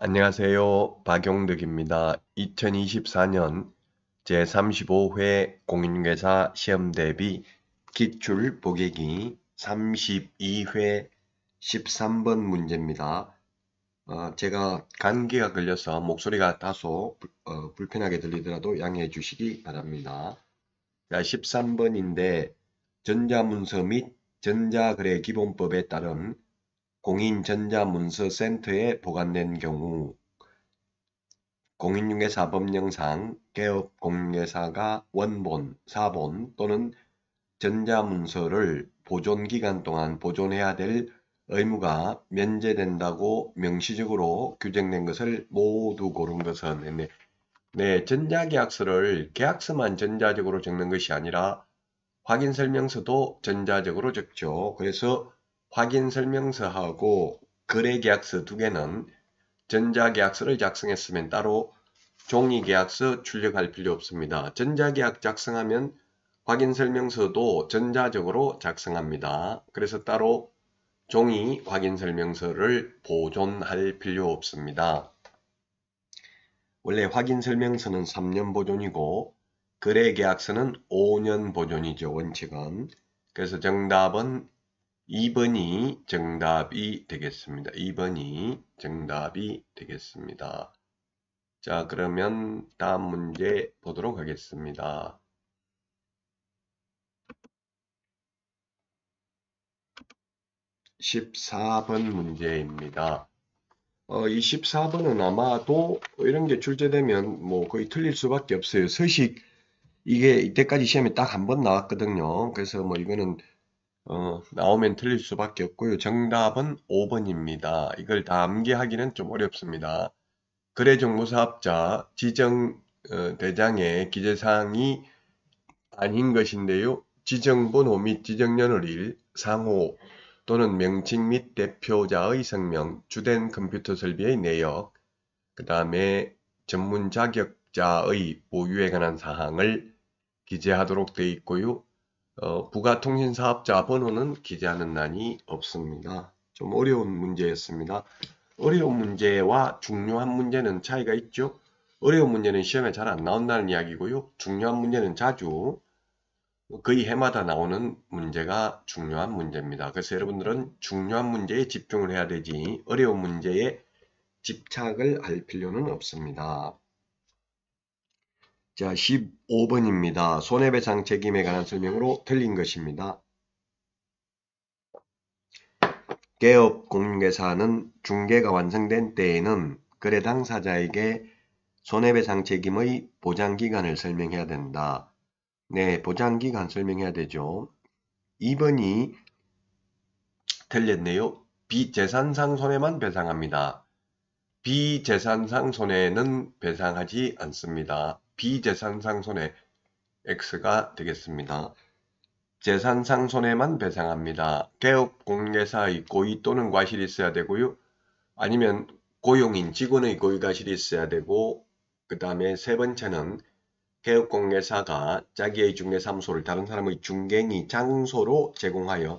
안녕하세요. 박용덕입니다. 2024년 제35회 공인중개사 시험대비 기출 보기기 32회 13번 문제입니다. 제가 감기가 걸려서 목소리가 다소 불편하게 들리더라도 양해해 주시기 바랍니다. 13번인데 전자문서 및 전자거래기본법에 따른 공인전자문서센터에 보관된 경우 공인중개사 법령상 개업공인중개사가 원본, 사본 또는 전자문서를 보존기간 동안 보존해야 될 의무가 면제된다고 명시적으로 규정된 것을 모두 고른 것은 전자계약서를 계약서만 전자적으로 적는 것이 아니라 확인설명서도 전자적으로 적죠. 그래서 확인설명서하고 거래계약서 두 개는 전자계약서를 작성했으면 따로 종이계약서 출력할 필요 없습니다. 전자계약 작성하면 확인설명서도 전자적으로 작성합니다. 그래서 따로 종이 확인설명서를 보존할 필요 없습니다. 원래 확인설명서는 3년 보존이고 거래계약서는 5년 보존이죠. 원칙은. 그래서 정답은 2번이 정답이 되겠습니다. 2번이 정답이 되겠습니다. 자, 그러면 다음 문제 보도록 하겠습니다. 14번 문제입니다. 이 14번은 아마도 이런 게 출제되면 뭐 거의 틀릴 수밖에 없어요. 서식, 이게 이때까지 시험에 딱 한 번 나왔거든요. 그래서 뭐 이거는 나오면 틀릴 수밖에 없고요. 정답은 5번입니다. 이걸 다 암기하기는 좀 어렵습니다. 거래정보사업자 지정 대장의 기재사항이 아닌 것인데요. 지정번호 및 지정연월일, 상호 또는 명칭 및 대표자의 성명, 주된 컴퓨터 설비의 내역, 그 다음에 전문 자격자의 보유에 관한 사항을 기재하도록 되어 있고요. 부가통신사업자 번호는 기재하는 난이 없습니다. 좀 어려운 문제였습니다. 어려운 문제와 중요한 문제는 차이가 있죠. 어려운 문제는 시험에 잘 안 나온다는 이야기고요. 중요한 문제는 자주 거의 해마다 나오는 문제가 중요한 문제입니다. 그래서 여러분들은 중요한 문제에 집중을 해야 되지 어려운 문제에 집착을 할 필요는 없습니다. 자, 15번입니다. 손해배상 책임에 관한 설명으로 틀린 것입니다. 개업 공인중개사는 중개가 완성된 때에는 거래 당사자에게 손해배상 책임의 보장기간을 설명해야 된다. 네, 보장기간 설명해야 되죠. 2번이 틀렸네요. 비재산상 손해만 배상합니다. 비재산상 손해는 배상하지 않습니다. 비재산상 손해 X가 되겠습니다. 재산상 손해만 배상합니다. 개업 공개사의 고의 또는 과실이 있어야 되고요. 아니면 고용인 직원의 고의 과실이 있어야 되고, 그 다음에 세 번째는 개업공개사가 자기의 중개사무소를 다른 사람의 중개인이 장소로 제공하여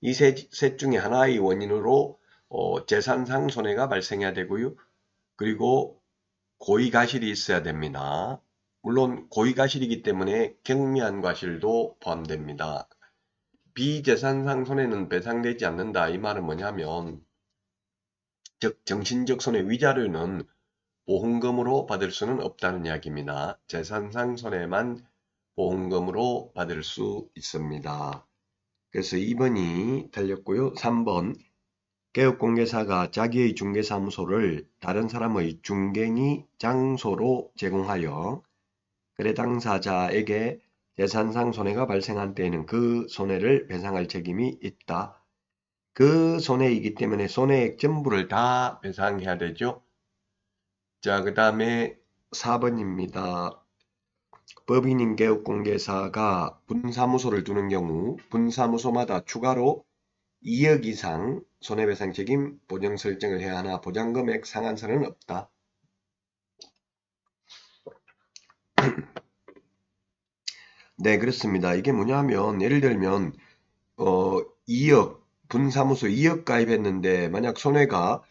이 셋 중에 하나의 원인으로 재산상 손해가 발생해야 되고요. 그리고 고의과실이 있어야 됩니다. 물론 고의과실이기 때문에 경미한 과실도 포함됩니다. 비재산상 손해는 배상되지 않는다. 이 말은 뭐냐면 즉 정신적 손해 위자료는 보험금으로 받을 수는 없다는 이야기입니다. 재산상 손해만 보험금으로 받을 수 있습니다. 그래서 2번이 틀렸고요. 3번 개업공개사가 자기의 중개사무소를 다른 사람의 중개인이 장소로 제공하여 거래 당사자에게 재산상 손해가 발생한 때에는 그 손해를 배상할 책임이 있다. 그 손해이기 때문에 손해액 전부를 다 배상해야 되죠. 자, 그 다음에 4번입니다. 법인인 개업공개사가 분사무소를 두는 경우 분사무소마다 추가로 2억 이상 손해배상 책임 보정 설정을 해야 하나 보장금액 상한선은 없다. 네, 그렇습니다. 이게 뭐냐면 예를 들면 2억 분사무소 2억 가입했는데 만약 손해가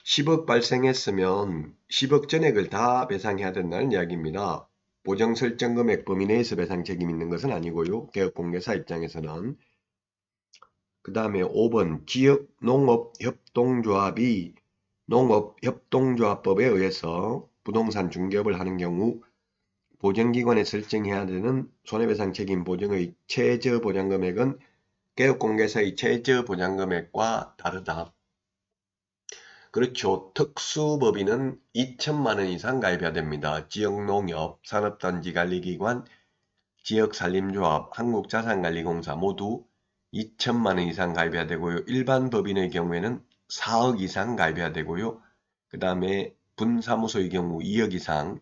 10억 발생했으면 10억 전액을 다 배상해야 된다는 이야기입니다. 보정 설정 금액 범위 내에서 배상 책임 있는 것은 아니고요. 개업공개사 입장에서는. 그 다음에 5번 지역 농업협동조합이 농업협동조합법에 의해서 부동산 중개업을 하는 경우 보증기관에 설정해야 되는 손해배상 책임 보증의 최저 보장금액은 개업공개사의 최저 보장금액과 다르다. 그렇죠. 특수법인은 2천만 원 이상 가입해야 됩니다. 지역농협, 산업단지관리기관, 지역산림조합, 한국자산관리공사 모두 2천만 원 이상 가입해야 되고요. 일반 법인의 경우에는 4억 이상 가입해야 되고요. 그 다음에 분사무소의 경우 2억 이상,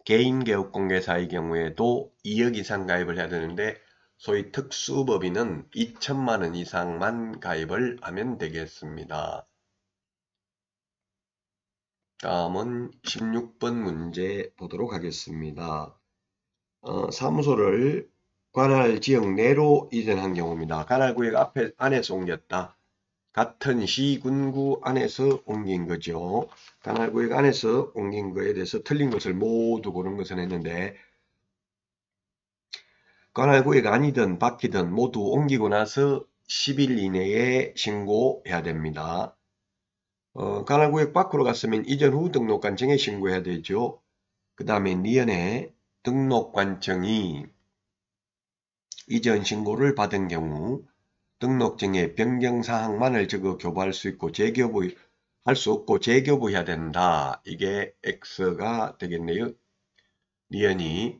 개인개업공개사의 경우에도 2억 이상 가입을 해야 되는데 소위 특수법인은 2천만 원 이상만 가입을 하면 되겠습니다. 다음은 16번 문제 보도록 하겠습니다. 사무소를 관할 지역 내로 이전한 경우입니다. 관할구역 안에서 옮겼다. 같은 시, 군구 안에서 옮긴 거죠. 관할구역 안에서 옮긴 거에 대해서 틀린 것을 모두 고른 것을 했는데 관할구역 아니든 바뀌든 모두 옮기고 나서 10일 이내에 신고해야 됩니다. 관할구역 밖으로 갔으면 이전 후 등록관청에 신고해야 되죠. 그 다음에 니은에 등록관청이 이전 신고를 받은 경우 등록증에 변경사항만을 적어 교부할 수 있고 재교부할 수 없고 재교부해야 된다. 이게 X가 되겠네요. 니은이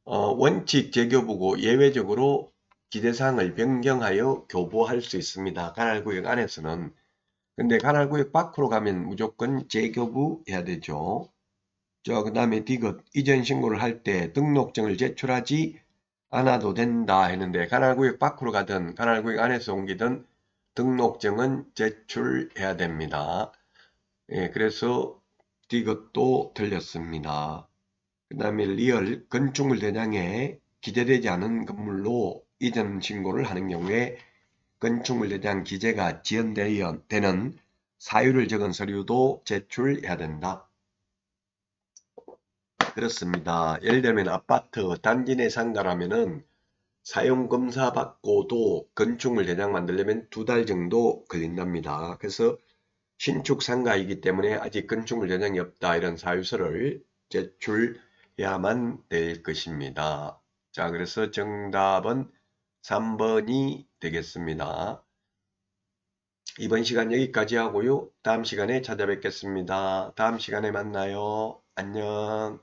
원칙 재교부고 예외적으로 기재사항을 변경하여 교부할 수 있습니다. 관할구역 안에서는. 근데 관할구역 밖으로 가면 무조건 재교부해야 되죠. 그 다음에 디귿 이전 신고를 할 때 등록증을 제출하지 않아도 된다 했는데 관할구역 밖으로 가든 관할구역 안에서 옮기든 등록증은 제출해야 됩니다. 예, 그래서 디귿도 틀렸습니다. 그 다음에 리얼 건축물 대장에 기재되지 않은 건물로 이전 신고를 하는 경우에 건축물 대장 기재가 지연되는 사유를 적은 서류도 제출해야 된다. 그렇습니다. 예를 들면 아파트 단지 내 상가라면은 사용검사 받고도 건축물 대장 만들려면 2달 정도 걸린답니다. 그래서 신축 상가이기 때문에 아직 건축물 대장이 없다 이런 사유서를 제출해야만 될 것입니다. 자, 그래서 정답은 3번이 되겠습니다. 이번 시간 여기까지 하고요. 다음 시간에 찾아뵙겠습니다. 다음 시간에 만나요. 안녕.